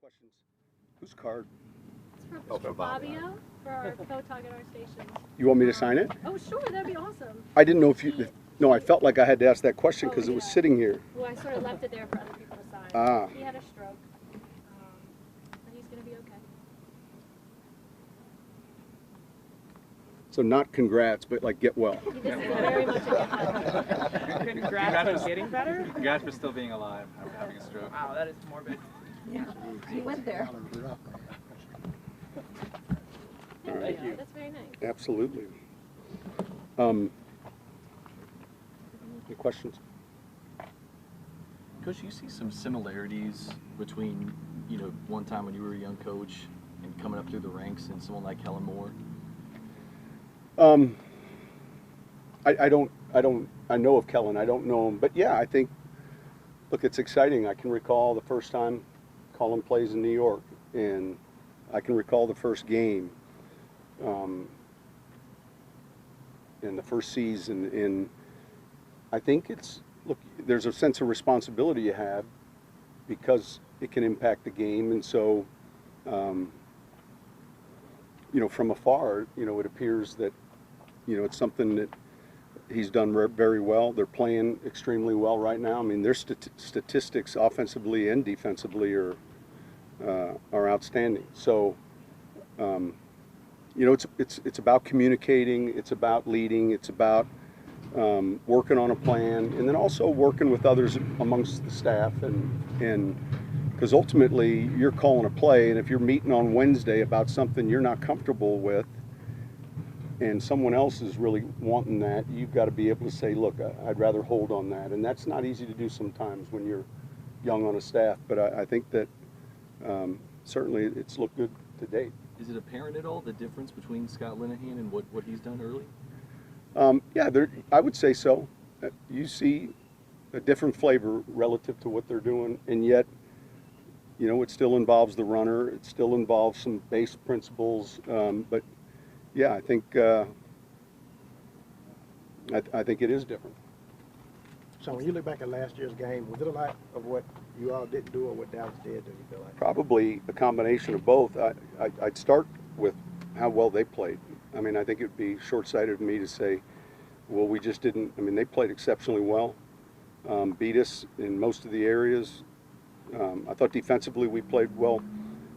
Questions. Whose card? It's for Fabio for our co-talk at our station. You want me to sign it? Oh, sure, that'd be awesome. I didn't know if you. No, I felt like I had to ask that question because it was sitting here. Well, I sort of left it there for other people to sign. Ah. He had a stroke, but he's going to be okay. So not congrats, but like get well. This is very much a get well. Congrats for getting better? Congrats for still being alive after having a stroke. Wow, that is morbid. Yeah, he went there. Thank you. That's very nice. Absolutely. Any questions? Coach, you see some similarities between, one time when you were a young coach and coming up through the ranks and someone like Kellen Moore? I know of Kellen. I don't know him, but yeah, I think. Look, it's exciting. I can recall the first time Colin plays in New York, and I can recall the first game, in the first season. And I think there's a sense of responsibility you have because it can impact the game, and so, from afar, it appears that, it's something that he's done very well. They're playing extremely well right now. I mean, their statistics, offensively and defensively, are outstanding. So, it's about communicating. It's about leading. It's about working on a plan, and then also working with others amongst the staff, and because ultimately you're calling a play, and if you're meeting on Wednesday about something you're not comfortable with, and someone else is really wanting that, you've got to be able to say, look, I'd rather hold on that. And that's not easy to do sometimes when you're young on a staff. But I think that certainly it's looked good to date. Is it apparent at all, the difference between Scott Linehan and what he's done early? Yeah, I would say so. You see a different flavor relative to what they're doing, and yet, it still involves the runner. It still involves some base principles, but yeah, I think I think it is different. So when you look back at last year's game, was it a lot of what you all didn't do or what Dallas did, do you feel like? Probably a combination of both. I'd start with how well they played. I mean, I think it would be short-sighted of me to say, well, we just didn't. I mean, they played exceptionally well, beat us in most of the areas. I thought defensively we played well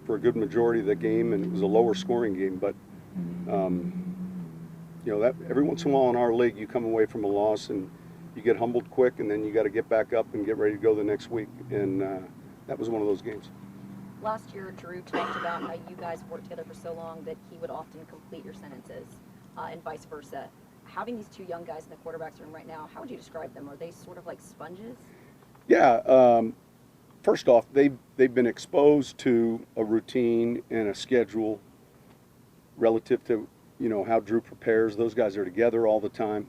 for a good majority of the game, and it was a lower scoring game, but that every once in a while in our league, you come away from a loss and you get humbled quick, and then you got to get back up and get ready to go the next week. And that was one of those games. Last year, Drew talked about how you guys worked together for so long that he would often complete your sentences, and vice versa. Having these two young guys in the quarterback's room right now, how would you describe them? Are they sort of like sponges? Yeah. First off, they've been exposed to a routine and a schedule relative to how Drew prepares. Those guys are together all the time.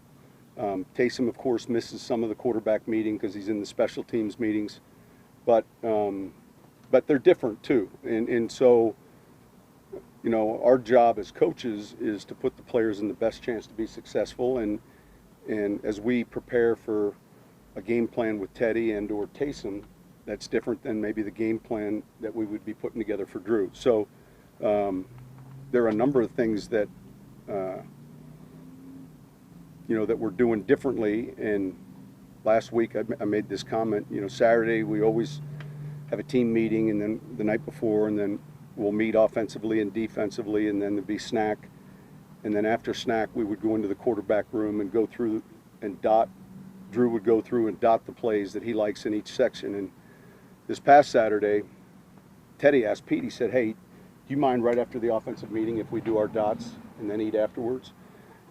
Taysom, of course, misses some of the quarterback meeting because he's in the special teams meetings, but they're different too. And so, our job as coaches is to put the players in the best chance to be successful. And as we prepare for a game plan with Teddy and or Taysom, that's different than maybe the game plan that we would be putting together for Drew. So there are a number of things that that we're doing differently. And last week I made this comment. Saturday we always have a team meeting, and then the night before, and then we'll meet offensively and defensively, and then there'd be snack, and then after snack we would go into the quarterback room and go through and dot. Drew would go through and dot the plays that he likes in each section. And this past Saturday, Teddy asked Pete, he said, hey, do you mind right after the offensive meeting if we do our dots and then eat afterwards?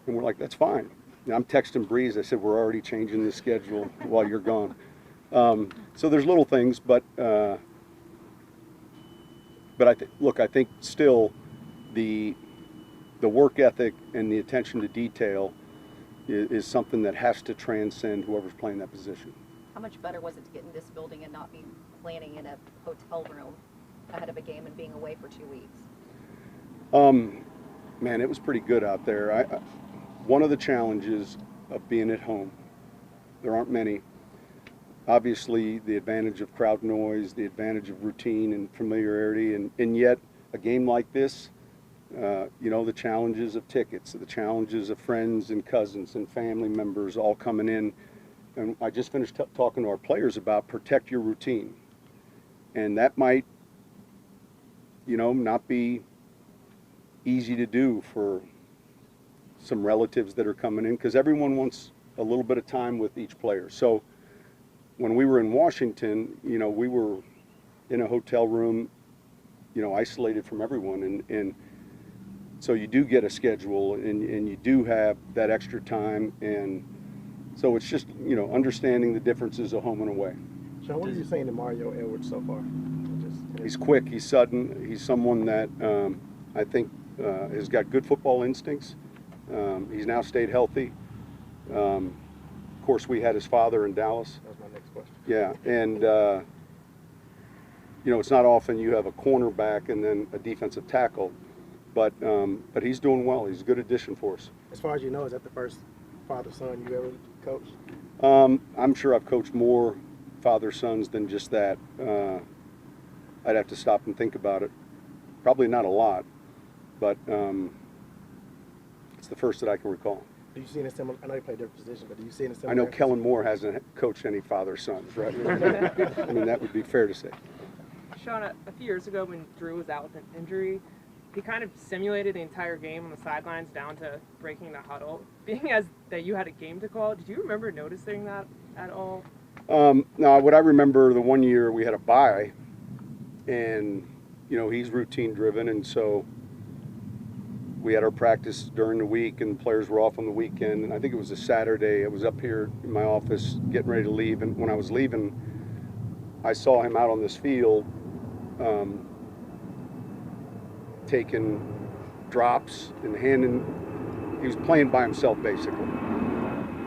And we're like, that's fine. And I'm texting Breeze. I said, we're already changing the schedule while you're gone. So there's little things, but I think still the work ethic and the attention to detail is something that has to transcend whoever's playing that position. How much better was it to get in this building and not be planning in a hotel room ahead of a game and being away for 2 weeks? Man, it was pretty good out there. One of the challenges of being at home, there aren't many, obviously the advantage of crowd noise, the advantage of routine and familiarity, and yet a game like this, you know, the challenges of tickets, the challenges of friends and cousins and family members all coming in. And I just finished talking to our players about protect your routine. And that might, you know, not be easy to do for some relatives that are coming in, because everyone wants a little bit of time with each player. So when we were in Washington, you know, we were in a hotel room, you know, isolated from everyone. And so you do get a schedule, and you do have that extra time. And so it's just, you know, understanding the differences of home and away. Sean, what have you seen in Mario Edwards so far? He's quick, he's sudden, he's someone that I think has got good football instincts. He's now stayed healthy. Of course, we had his father in Dallas. That was my next question. Yeah, and you know, it's not often you have a cornerback and then a defensive tackle, but he's doing well. He's a good addition for us. As far as you know, is that the first father-son you ever coached? I'm sure I've coached more father-sons than just that. I'd have to stop and think about it. Probably not a lot, but it's the first that I can recall. Do you see any similar? I know you play different positions, but do you see any similar? I know Kellen Moore hasn't coached any father-sons, right? I mean, that would be fair to say. Sean, a few years ago when Drew was out with an injury, he kind of simulated the entire game on the sidelines down to breaking the huddle. Being as that you had a game to call, did you remember noticing that at all? Now, what I remember, the one year we had a bye, and, you know, he's routine driven, and so we had our practice during the week, and the players were off on the weekend, and I think it was a Saturday. I was up here in my office getting ready to leave, and when I was leaving, I saw him out on this field taking drops and he was playing by himself, basically.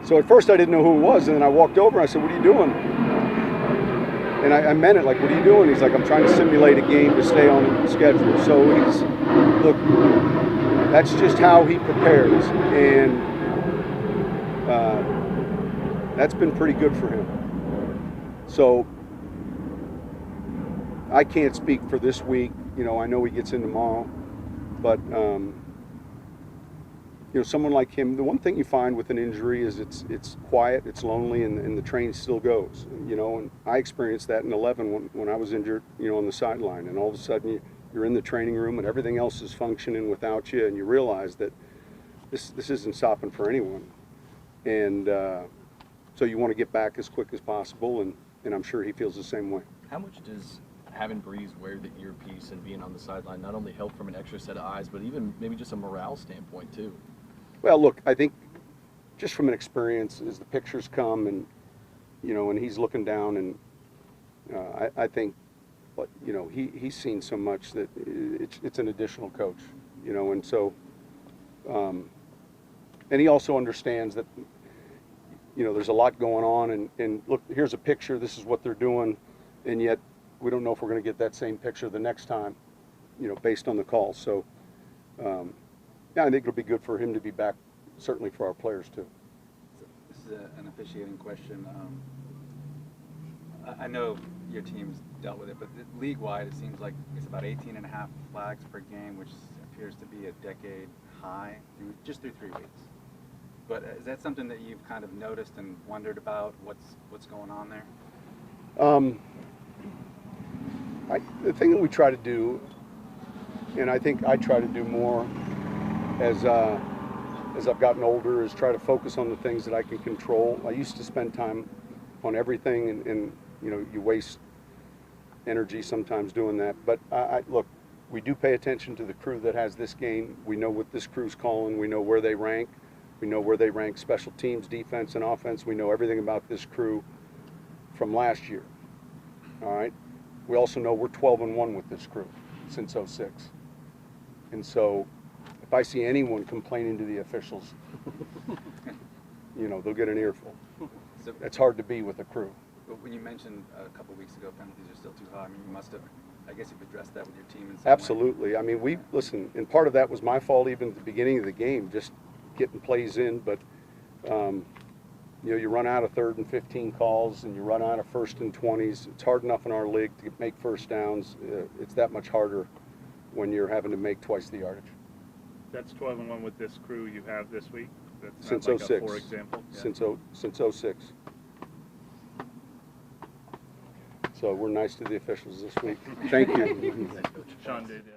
So at first I didn't know who it was, and then I walked over and I said, "What are you doing?" And I meant it, like, "What are you doing?" He's like, "I'm trying to simulate a game to stay on schedule." So look, that's just how he prepares, and that's been pretty good for him. So I can't speak for this week. You know, I know he gets in tomorrow, but you know, someone like him, the one thing you find with an injury is it's quiet, it's lonely, and the train still goes. You know, and I experienced that in 11 when I was injured, you know, on the sideline, and all of a sudden you're in the training room and everything else is functioning without you, and you realize that this isn't stopping for anyone, and so you want to get back as quick as possible, and I'm sure he feels the same way. How much does having Breeze wear the earpiece and being on the sideline not only help from an extra set of eyes, but even maybe just a morale standpoint too? Well, look, I think just from an experience, as the pictures come, and you know, and he's looking down, and I think, you know, he's seen so much that it's an additional coach, you know, and so, and he also understands that, you know, there's a lot going on, and look, here's a picture, this is what they're doing, and yet we don't know if we're going to get that same picture the next time, you know, based on the call. So, yeah, I think it'll be good for him to be back, certainly for our players too. So this is an officiating question. I know your team's dealt with it, but league-wide, it seems like it's about 18.5 flags per game, which appears to be a decade high just through 3 weeks. But is that something that you've kind of noticed and wondered about? What's going on there? The thing that we try to do, and I think I try to do more as I've gotten older, is try to focus on the things that I can control. I used to spend time on everything, and you know, you waste energy sometimes doing that. But look, we do pay attention to the crew that has this game. We know what this crew's calling. We know where they rank. We know where they rank special teams, defense, and offense. We know everything about this crew from last year. All right. We also know we're 12-1 with this crew since '06. And so if I see anyone complaining to the officials, you know, they'll get an earful. So It's hard to be with a crew. when you mentioned a couple weeks ago penalties are still too high, I mean, you must have, I guess you've addressed that with your team in some way. Absolutely. I mean, listen, and part of that was my fault even at the beginning of the game, just getting plays in, but You know, you run out of 3rd and 15 calls, and you run out of 1st and 20s. It's hard enough in our league to make first downs. It's that much harder when you're having to make twice the yardage. That's 12-1 with this crew you have this week? That's Since not like 06. For example? Yeah. Since 06. So we're nice to the officials this week. Thank you. Sean did, yeah.